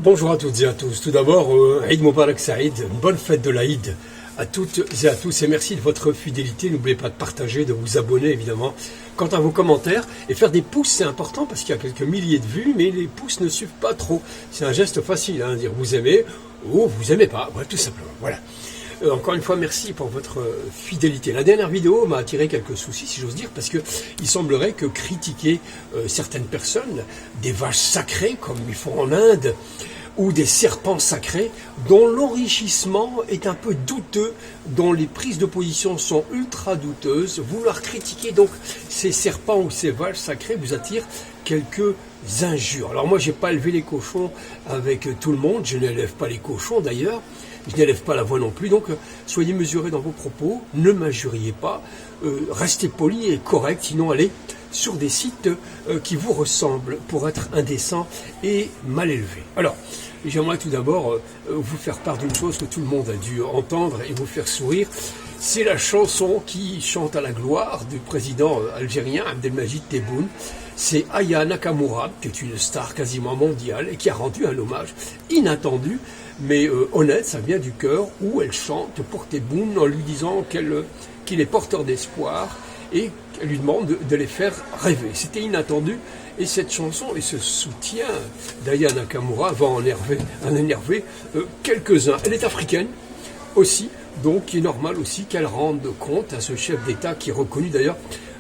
Bonjour à toutes et à tous. Tout d'abord, Eid Mubarak Saïd, une bonne fête de l'Aïd à toutes et à tous et merci de votre fidélité. N'oubliez pas de partager, de vous abonner évidemment. Quant à vos commentaires, et faire des pouces, c'est important parce qu'il y a quelques milliers de vues, mais les pouces ne suivent pas trop. C'est un geste facile, hein, dire vous aimez ou vous aimez pas, ouais, tout simplement. Voilà. Encore une fois, merci pour votre fidélité. La dernière vidéo m'a attiré quelques soucis, si j'ose dire, parce que il semblerait que critiquer certaines personnes, des vaches sacrées, comme ils font en Inde, ou des serpents sacrés, dont l'enrichissement est un peu douteux, dont les prises de position sont ultra douteuses, vouloir critiquer donc ces serpents ou ces vaches sacrées vous attire quelques injures. Alors moi, j'ai pas élevé les cochons avec tout le monde, je n'élève pas les cochons d'ailleurs, je n'élève pas la voix non plus, donc soyez mesurés dans vos propos, ne m'injuriez pas, restez polis et corrects, sinon allez sur des sites qui vous ressemblent pour être indécents et mal élevés. Alors, j'aimerais tout d'abord vous faire part d'une chose que tout le monde a dû entendre et vous faire sourire. C'est la chanson qui chante à la gloire du président algérien Abdelmajid Tebboune. C'est Aya Nakamura, qui est une star quasiment mondiale et qui a rendu un hommage inattendu, mais honnête, ça vient du cœur, où elle chante pour Tebboune en lui disant qu'il est porteur d'espoir et qu'elle lui demande de les faire rêver. C'était inattendu et cette chanson et ce soutien d'Aya Nakamura va en énerver quelques-uns. Elle est africaine aussi, donc il est normal aussi qu'elle rende compte à ce chef d'État qui est reconnu d'ailleurs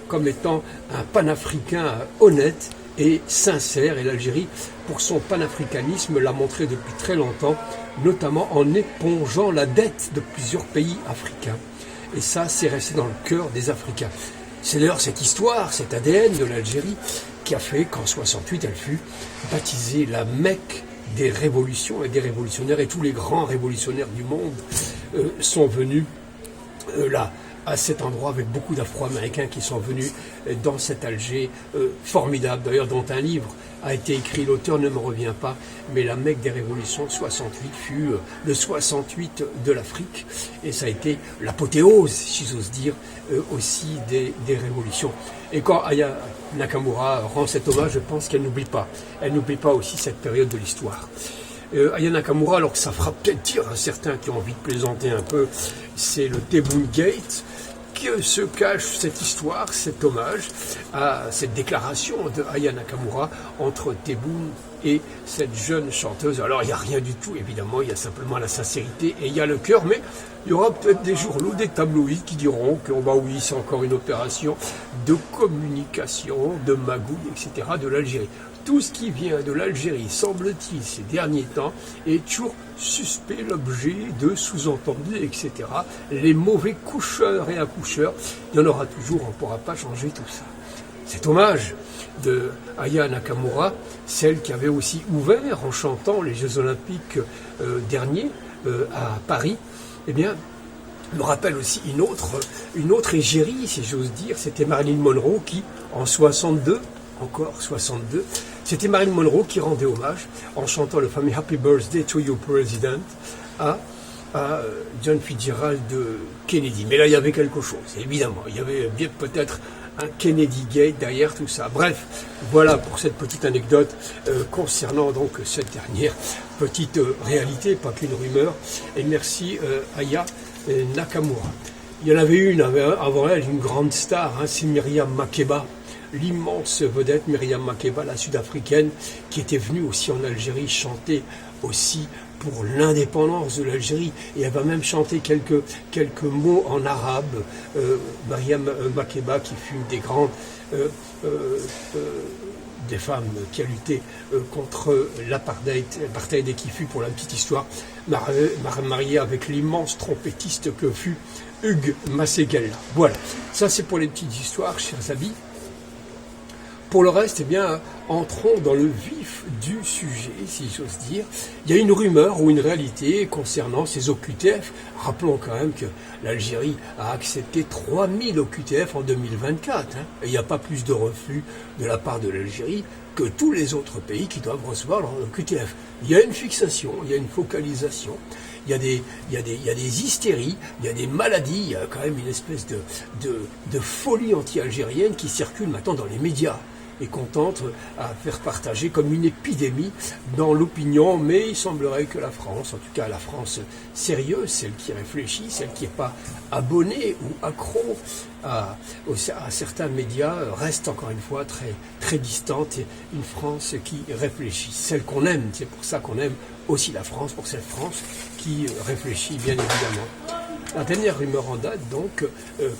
comme étant un panafricain honnête et sincère. Et l'Algérie, pour son panafricanisme, l'a montré depuis très longtemps, notamment en épongeant la dette de plusieurs pays africains. Et ça, c'est resté dans le cœur des Africains. C'est d'ailleurs cette histoire, cet ADN de l'Algérie qui a fait qu'en 68, elle fut baptisée la Mecque des révolutions et des révolutionnaires. Et tous les grands révolutionnaires du monde sont venus là, à cet endroit, avec beaucoup d'Afro-Américains qui sont venus dans cet Alger formidable, d'ailleurs dont un livre a été écrit, l'auteur ne me revient pas, mais la Mecque des révolutions 68 fut le 68 de l'Afrique, et ça a été l'apothéose, si j'ose dire, aussi des révolutions. Et quand Aya Nakamura rend cet hommage, je pense qu'elle n'oublie pas. Elle n'oublie pas aussi cette période de l'histoire. Aya Nakamura, alors que ça fera peut-être dire à certains qui ont envie de plaisanter un peu, c'est le Tebboune Gate, que se cache cette histoire, cet hommage à cette déclaration de Aya Nakamura entre Tebboune et cette jeune chanteuse. Alors il n'y a rien du tout, évidemment, il y a simplement la sincérité et il y a le cœur, mais il y aura peut-être des journaux, des tabloïds qui diront que bah oui, c'est encore une opération de communication, de magouille, etc. de l'Algérie. Tout ce qui vient de l'Algérie, semble-t-il, ces derniers temps, est toujours suspect, l'objet de sous-entendus, etc. Les mauvais coucheurs et accoucheurs, il y en aura toujours, on ne pourra pas changer tout ça. Cet hommage de Aya Nakamura, celle qui avait aussi ouvert en chantant les Jeux Olympiques derniers à Paris, eh bien, me rappelle aussi une autre égérie, si j'ose dire, c'était Marilyn Monroe qui, en 62, encore 62, c'était Marilyn Monroe qui rendait hommage en chantant le fameux Happy Birthday to You President à John Fitzgerald Kennedy. Mais là, il y avait quelque chose, évidemment. Il y avait bien peut-être un Kennedy Gate derrière tout ça. Bref, voilà pour cette petite anecdote concernant donc cette dernière petite réalité, pas qu'une rumeur. Et merci Aya Nakamura. Il y en avait une avant elle, une grande star, hein, c'est Myriam Makeba. L'immense vedette Myriam Makeba, la sud-africaine, qui était venue aussi en Algérie chanter aussi pour l'indépendance de l'Algérie. Et elle va même chanter quelques mots en arabe. Myriam Makeba, qui fut une des grandes des femmes qui a lutté contre l'apartheid et qui fut, pour la petite histoire, mariée avec l'immense trompettiste que fut Hugues Masségella. Voilà, ça c'est pour les petites histoires, chers amis. Pour le reste, eh bien, entrons dans le vif du sujet, si j'ose dire. Il y a une rumeur ou une réalité concernant ces OQTF. Rappelons quand même que l'Algérie a accepté 3000 OQTF en 2024. Hein, et il n'y a pas plus de refus de la part de l'Algérie que tous les autres pays qui doivent recevoir leur OQTF. Il y a une fixation, il y a une focalisation. Il y a des hystéries, il y a des maladies, il y a quand même une espèce de folie anti-algérienne qui circule maintenant dans les médias. et qu'on tente à faire partager comme une épidémie dans l'opinion, mais il semblerait que la France, en tout cas la France sérieuse, celle qui réfléchit, celle qui n'est pas abonnée ou accro à certains médias, reste encore une fois très, très distante, et une France qui réfléchit, celle qu'on aime. C'est pour ça qu'on aime aussi la France, pour cette France qui réfléchit bien évidemment. La dernière rumeur en date, donc,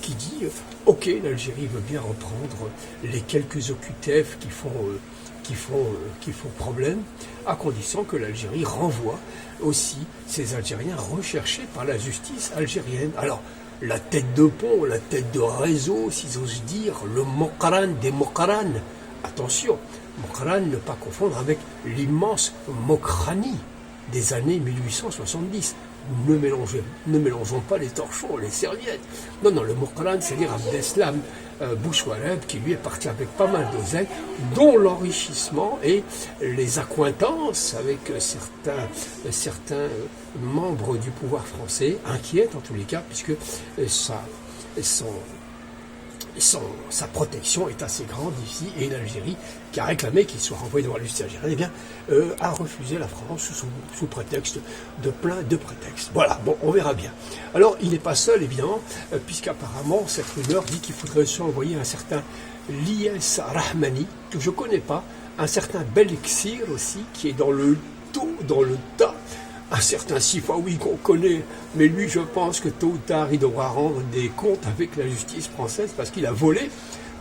qui dit ok, l'Algérie veut bien reprendre les quelques OQTF qui font problème, à condition que l'Algérie renvoie aussi ces Algériens recherchés par la justice algérienne. Alors, la tête de pont, la tête de réseau, si j'ose dire, le Mokran des Mokran. Attention, Mokran, ne pas confondre avec l'immense Mokrani des années 1870. Ne mélangeons pas les torchons, les serviettes. Non, le Mokran, c'est-à-dire Abdeslam Bouchouareb, qui lui est parti avec pas mal d'oseille, dont l'enrichissement et les accointances avec certains membres du pouvoir français, inquiètent en tous les cas, puisque sa protection est assez grande ici, et l'Algérie, qui a réclamé qu'il soit renvoyé devant la justice algérienne, a refusé la France sous prétexte de plein de prétextes. Voilà, bon, on verra bien. Alors, il n'est pas seul, évidemment, puisqu'apparemment, cette rumeur dit qu'il faudrait aussi envoyer un certain Lies Rahmani, que je ne connais pas, un certain Belexir aussi, qui est dans le tas, un certain Sifawi qu'on connaît, mais lui, je pense que tôt ou tard, il devra rendre des comptes avec la justice française parce qu'il a volé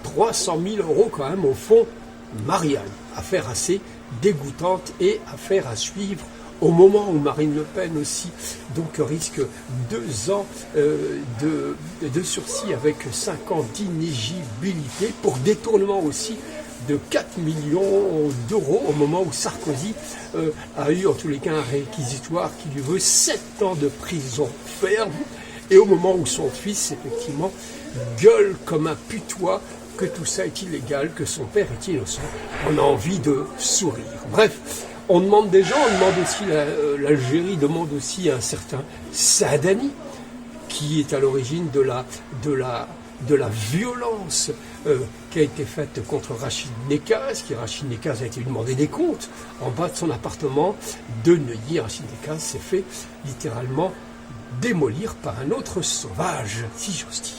300 000 € quand même au fond Marianne. Affaire assez dégoûtante et affaire à suivre au moment où Marine Le Pen aussi donc risque 2 ans de sursis avec 5 ans d'inéligibilité pour détournement aussi de 4 millions d'euros au moment où Sarkozy a eu en tous les cas un réquisitoire qui lui veut 7 ans de prison ferme, et au moment où son fils effectivement gueule comme un putois que tout ça est illégal, que son père est innocent, on a envie de sourire. Bref, on demande des gens, on demande aussi, l'Algérie demande aussi un certain Saadani, qui est à l'origine de la violence qui a été faite contre Rachid Nekaz, Rachid Nekaz a été lui demander des comptes en bas de son appartement de Neuilly. Rachid Nekaz s'est fait littéralement démolir par un autre sauvage, si j'ose dire.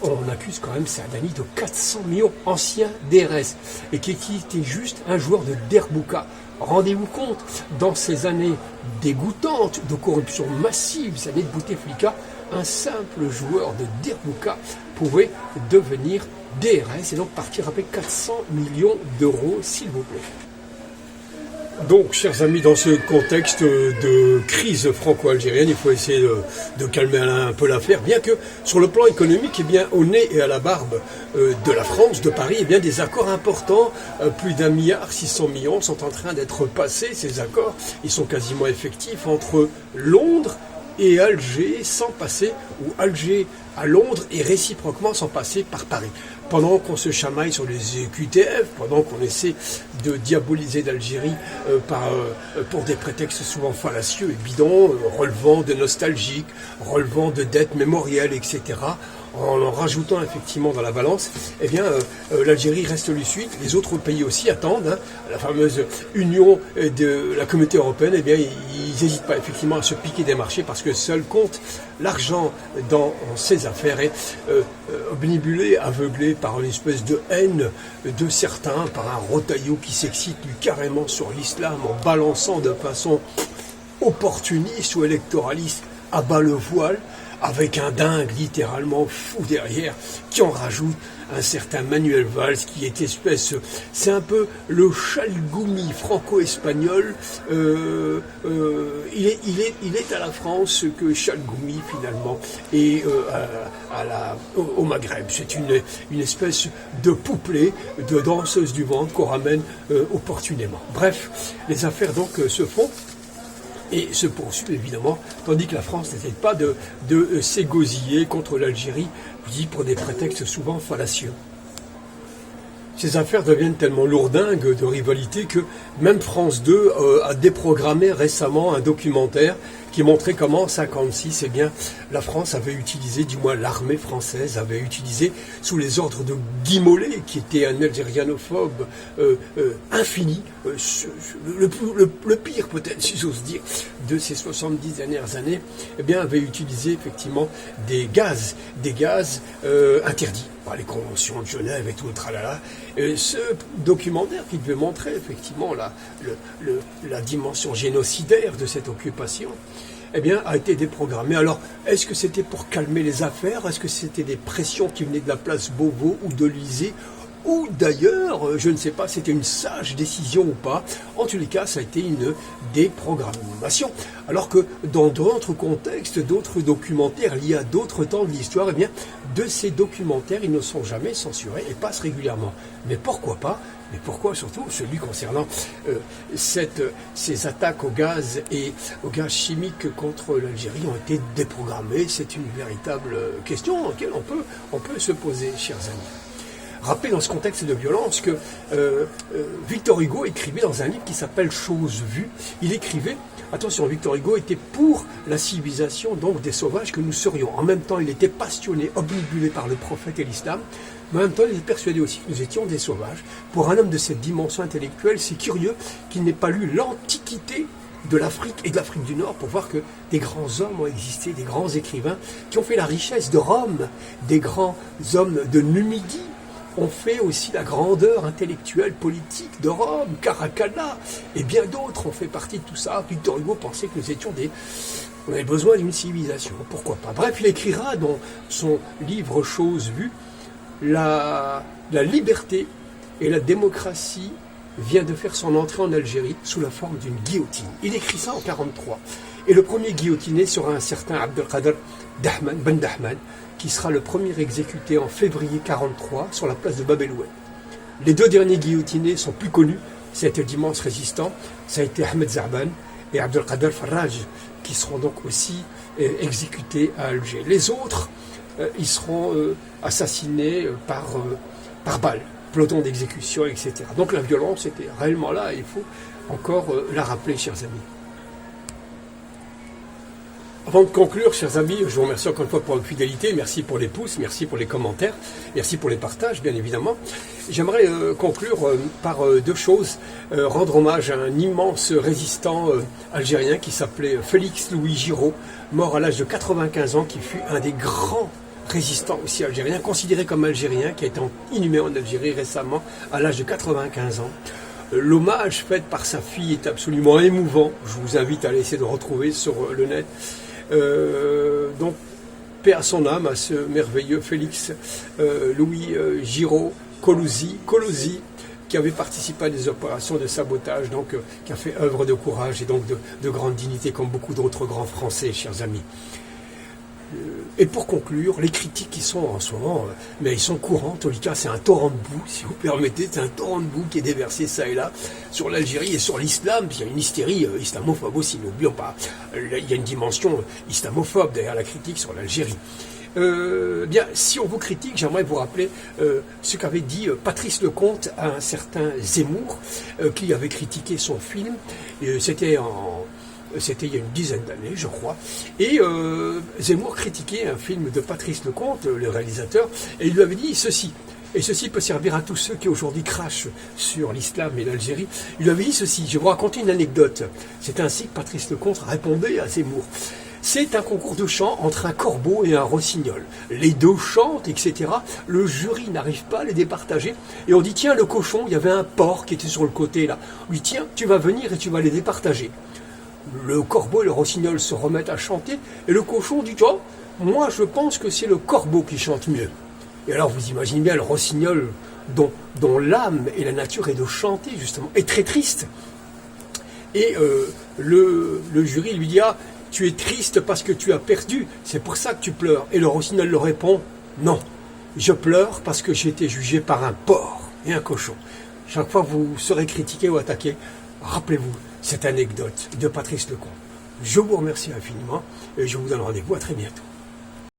On accuse quand même Saadani de 400 millions, ancien DRS, et qui était juste un joueur de Derbouka. Rendez-vous compte, dans ces années dégoûtantes de corruption massive, ces années de Bouteflika, un simple joueur de Derbouka pouvait devenir DRS et donc partir avec 400 millions d'euros, s'il vous plaît. Donc, chers amis, dans ce contexte de crise franco-algérienne, il faut essayer de calmer un peu l'affaire, bien que sur le plan économique, eh bien, au nez et à la barbe de la France, de Paris, eh bien, des accords importants, plus d'1,6 milliard sont en train d'être passés. Ces accords, ils sont quasiment effectifs entre Londres et Alger, sans passer, ou Alger à Londres et réciproquement sans passer par Paris. Pendant qu'on se chamaille sur les QTF, pendant qu'on essaie de diaboliser l'Algérie pour des prétextes souvent fallacieux et bidons, relevant de nostalgique, relevant de dettes mémorielles, etc., en rajoutant effectivement dans la balance, eh bien, l'Algérie reste lucide, les autres pays aussi attendent, la fameuse union de la communauté européenne, eh bien, ils n'hésitent pas effectivement à se piquer des marchés parce que seul compte l'argent dans ces affaires, et obnubilé, aveuglé par une espèce de haine de certains, par un Rotaillot qui s'excite lui carrément sur l'islam en balançant de façon opportuniste ou électoraliste à bas le voile, avec un dingue littéralement fou derrière, qui en rajoute un certain Manuel Valls, qui est c'est un peu le Chalgoumi franco-espagnol, il est à la France que Chalgoumi finalement est au Maghreb. C'est une espèce de poupée, de danseuse du ventre qu'on ramène opportunément. Bref, les affaires donc se font et se poursuit évidemment, tandis que la France n'essaie pas de s'égosiller contre l'Algérie, je dis pour des prétextes souvent fallacieux. Ces affaires deviennent tellement lourdingues de rivalité que même France 2 a déprogrammé récemment un documentaire qui montrait comment en 1956, eh bien, la France avait utilisé, du moins l'armée française avait utilisé, sous les ordres de Guy Mollet, qui était un algérianophobe infini, le pire peut-être, si j'ose dire, de ces 70 dernières années, eh bien, avait utilisé effectivement des gaz interdits par les conventions de Genève et tout le tralala. Ce documentaire qui devait montrer effectivement la dimension génocidaire de cette occupation, eh bien, a été déprogrammé. Alors, est-ce que c'était pour calmer les affaires? Est-ce que c'était des pressions qui venaient de la place Beauvau ou de l'Élysée? Ou d'ailleurs, je ne sais pas, c'était une sage décision ou pas. En tous les cas, ça a été une déprogrammation. Alors que dans d'autres contextes, d'autres documentaires liés à d'autres temps de l'histoire, eh bien, de ces documentaires, ils ne sont jamais censurés et passent régulièrement. Mais pourquoi pas? Mais pourquoi surtout celui concernant ces attaques au gaz et au gaz chimique contre l'Algérie ont été déprogrammées? C'est une véritable question à laquelle on peut se poser, chers amis. Rappelez dans ce contexte de violence que Victor Hugo écrivait dans un livre qui s'appelle Choses vues. Il écrivait, attention, Victor Hugo était pour la civilisation donc des sauvages que nous serions. En même temps, il était passionné, obnubilé par le prophète et l'islam, mais en même temps, il était persuadé aussi que nous étions des sauvages. Pour un homme de cette dimension intellectuelle, c'est curieux qu'il n'ait pas lu l'Antiquité de l'Afrique et de l'Afrique du Nord pour voir que des grands hommes ont existé, des grands écrivains qui ont fait la richesse de Rome, des grands hommes de Numidie, ont fait aussi la grandeur intellectuelle, politique de Rome, Caracalla, et bien d'autres ont fait partie de tout ça. Victor Hugo pensait que nous étions on avait besoin d'une civilisation, pourquoi pas. Bref, il écrira dans son livre Choses vues, la liberté et la démocratie vient de faire son entrée en Algérie sous la forme d'une guillotine. Il écrit ça en 1943. Et le premier guillotiné sera un certain Abdelkader Ben Dahman, qui sera le premier exécuté en février 1943 sur la place de Bab el-Oued. Les deux derniers guillotinés sont plus connus, c'était d'immenses résistants, ça a été Ahmed Zarban et Abdelkader Farraj, qui seront donc aussi exécutés à Alger. Les autres, ils seront assassinés par balle, peloton d'exécution, etc. Donc la violence était réellement là, et il faut encore la rappeler, chers amis. Avant de conclure, chers amis, je vous remercie encore une fois pour votre fidélité, merci pour les pouces, merci pour les commentaires, merci pour les partages, bien évidemment. J'aimerais conclure par deux choses, rendre hommage à un immense résistant algérien qui s'appelait Félix Louis Giraud, mort à l'âge de 95 ans, qui fut un des grands résistants aussi algériens, considéré comme algérien, qui a été inhumé en Algérie récemment à l'âge de 95 ans. L'hommage fait par sa fille est absolument émouvant, je vous invite à essayer de retrouver sur le net. Donc, paix à son âme, à ce merveilleux Félix Louis Giraud Colosi, qui avait participé à des opérations de sabotage, donc qui a fait œuvre de courage et donc de grande dignité, comme beaucoup d'autres grands Français, chers amis. Et pour conclure, les critiques qui sont en ce moment, mais ils sont courantes, en tout cas c'est un torrent de boue, si vous permettez, c'est un torrent de boue qui est déversé ça et là sur l'Algérie et sur l'islam, puis il y a une hystérie islamophobe aussi, n'oublions pas, il y a une dimension islamophobe derrière la critique sur l'Algérie. Bien, si on vous critique, j'aimerais vous rappeler ce qu'avait dit Patrice Lecomte à un certain Zemmour, qui avait critiqué son film, c'était il y a une dizaine d'années, je crois. Et Zemmour critiquait un film de Patrice Lecomte, le réalisateur, et il lui avait dit ceci. Et ceci peut servir à tous ceux qui aujourd'hui crachent sur l'islam et l'Algérie. Il lui avait dit ceci. Je vais vous raconter une anecdote. C'est ainsi que Patrice Lecomte répondait à Zemmour. C'est un concours de chant entre un corbeau et un rossignol. Les deux chantent, etc. Le jury n'arrive pas à les départager. Et on dit, tiens, le cochon, il y avait un porc qui était sur le côté là. On lui dit, tiens, tu vas venir et tu vas les départager. Le corbeau et le rossignol se remettent à chanter, et le cochon dit, oh, moi je pense que c'est le corbeau qui chante mieux. Et alors vous imaginez bien le rossignol dont l'âme et la nature est de chanter justement, est très triste. Et le jury lui dit, ah, tu es triste parce que tu as perdu, c'est pour ça que tu pleures. Et le rossignol leur répond, non, je pleure parce que j'ai été jugé par un porc et un cochon. Chaque fois que vous serez critiqué ou attaqué, rappelez-vous cette anecdote de Patrice Lecomte. Je vous remercie infiniment et je vous donne rendez-vous à très bientôt.